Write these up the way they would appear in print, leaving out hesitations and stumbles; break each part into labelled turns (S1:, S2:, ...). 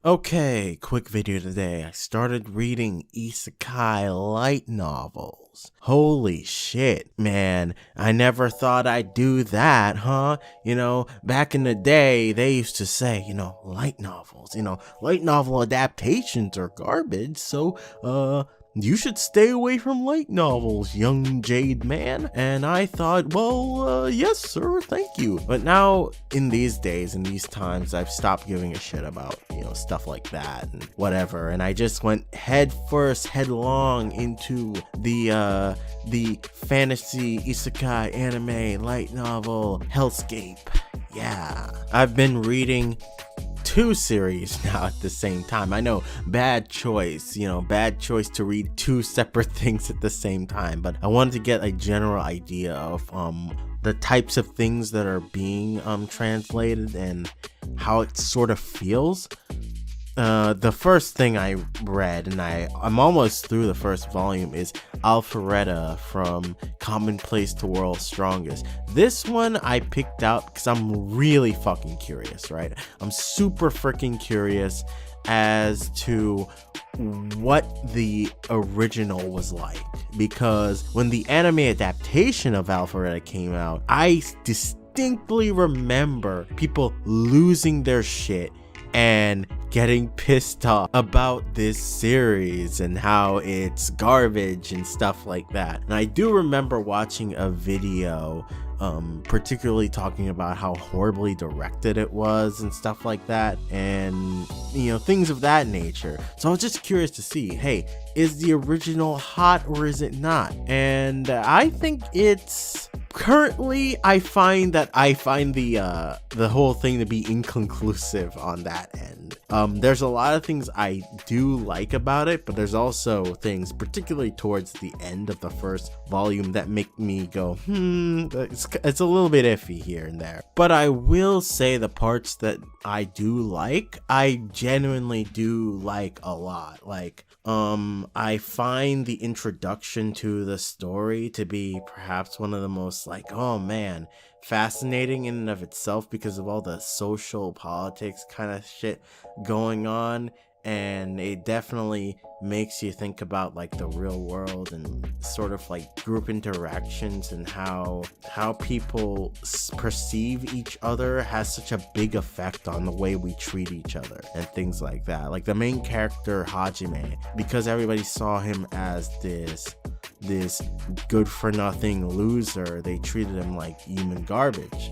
S1: Okay, quick video today. I started reading Isekai light novels. Holy shit, man. I never thought I'd do that, huh? Back in the day, they used to say, light novels, light novel adaptations are garbage, so, you should stay away from light novels, young Jade man. And I thought, well, yes, sir, thank you. But now, in these days, in these times, I've stopped giving a shit about, stuff like that and whatever. And I just went headlong into the fantasy isekai anime light novel hellscape. Yeah, I've been reading two series now at the same time. I know, bad choice to read two separate things at the same time, but I wanted to get a general idea of the types of things that are being translated and how it sort of feels. The first thing I read, and I'm almost through the first volume, is Alpharetta from Commonplace to World's Strongest. This one I picked out because I'm really fucking curious, right? I'm super freaking curious as to what the original was like, because when the anime adaptation of Alpharetta came out, I distinctly remember people losing their shit and getting pissed off about this series and how it's garbage and stuff like that. And I do remember watching a video particularly talking about how horribly directed it was and stuff like that, and things of that nature. So I was just curious to see, hey, is the original hot or is it not? And I think it's currently, I find the whole thing to be inconclusive on that end. There's a lot of things I do like about it, but there's also things, particularly towards the end of the first volume, that make me go, it's a little bit iffy here and there. But I will say the parts that I do like, I genuinely do like a lot. Like, I find the introduction to the story to be perhaps one of the most, like, oh man, fascinating in and of itself, because of all the social politics kind of shit going on. And it definitely makes you think about like the real world and sort of like group interactions, and how people perceive each other has such a big effect on the way we treat each other and things like that. Like the main character Hajime, because everybody saw him as this good for nothing loser, they treated him like human garbage.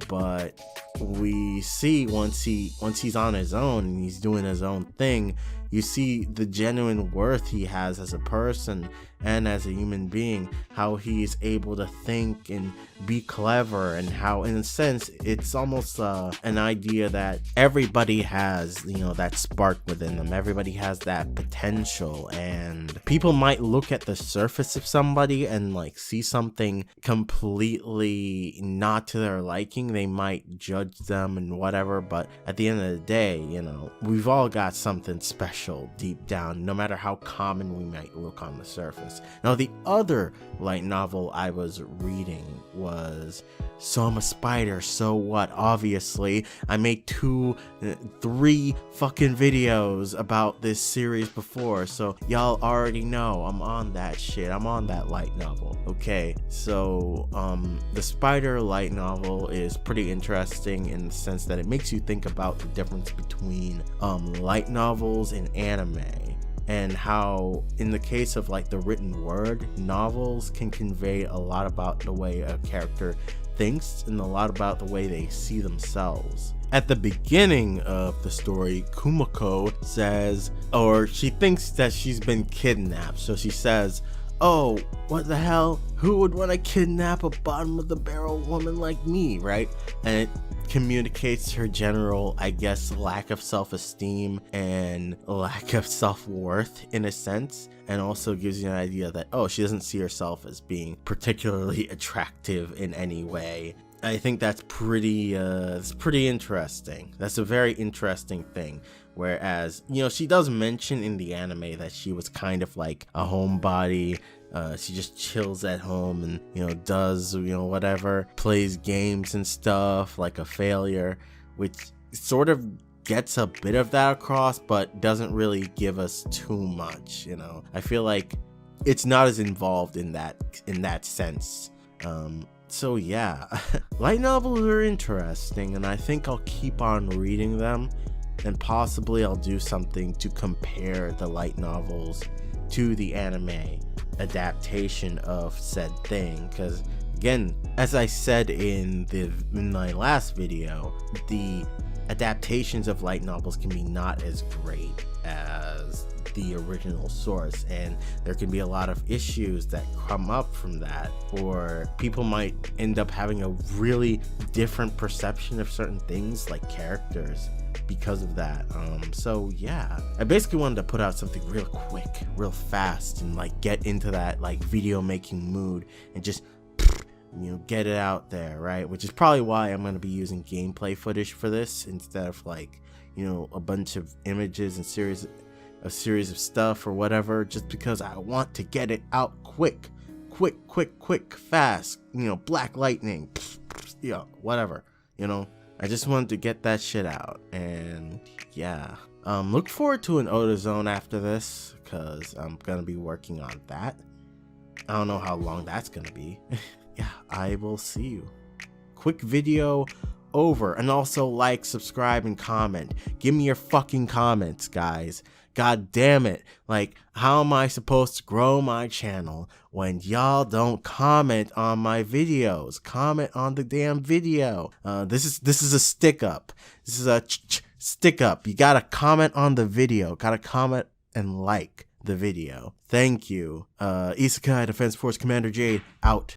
S1: But we see once he's on his own and he's doing his own thing, you see the genuine worth he has as a person and as a human being, how he's able to think and be clever, and how in a sense it's almost an idea that everybody has, that spark within them. Everybody has that potential, and people might look at the surface of somebody and like see something completely not to their liking. They might judge them and whatever, but at the end of the day, we've all got something special deep down, no matter how common we might look on the surface. Now, the other light novel I was reading was So I'm a Spider, So What? Obviously, I made 3 fucking videos about this series before, so y'all already know I'm on that shit. I'm on that light novel. Okay, so the Spider light novel is pretty interesting in the sense that it makes you think about the difference between light novels and anime, and how in the case of like the written word, novels can convey a lot about the way a character thinks and a lot about the way they see themselves. At the beginning of the story, Kumiko says, or she thinks that she's been kidnapped, so she says, oh, what the hell? Who would want to kidnap a bottom of the barrel woman like me, right? And it communicates her general, I guess, lack of self-esteem and lack of self-worth in a sense, and also gives you an idea that, oh, she doesn't see herself as being particularly attractive in any way. I think that's pretty interesting. That's a very interesting thing. Whereas, she does mention in the anime that she was kind of like a homebody. She just chills at home and, does, whatever, plays games and stuff like a failure, which sort of gets a bit of that across, but doesn't really give us too much, you know. I feel like it's not as involved in that sense. So yeah, light novels are interesting, and I think I'll keep on reading them, and possibly I'll do something to compare the light novels to the anime adaptation of said thing, because again, as I said in my last video, the adaptations of light novels can be not as great as the original source, and there can be a lot of issues that come up from that, or people might end up having a really different perception of certain things like characters because of that. So yeah, I basically wanted to put out something real quick, real fast, and like get into that like video making mood and just, you know, get it out there, right? Which is probably why I'm going to be using gameplay footage for this instead of like, you know, a bunch of images and a series of stuff or whatever, just because I want to get it out quick, fast, you know, black lightning, you know, whatever, you know. I just wanted to get that shit out, and yeah. Look forward to an Oda Zone after this, because I'm gonna be working on that. I don't know how long that's gonna be. Yeah, I will see you. Quick video over, and also like, subscribe, and comment. Give me your fucking comments, guys. God damn it. Like, how am I supposed to grow my channel when y'all don't comment on my videos? Comment on the damn video. This is a stick up. This is a stick up. You gotta comment on the video. Gotta comment and like the video. Thank you. Isekai Defense Force Commander Jade out.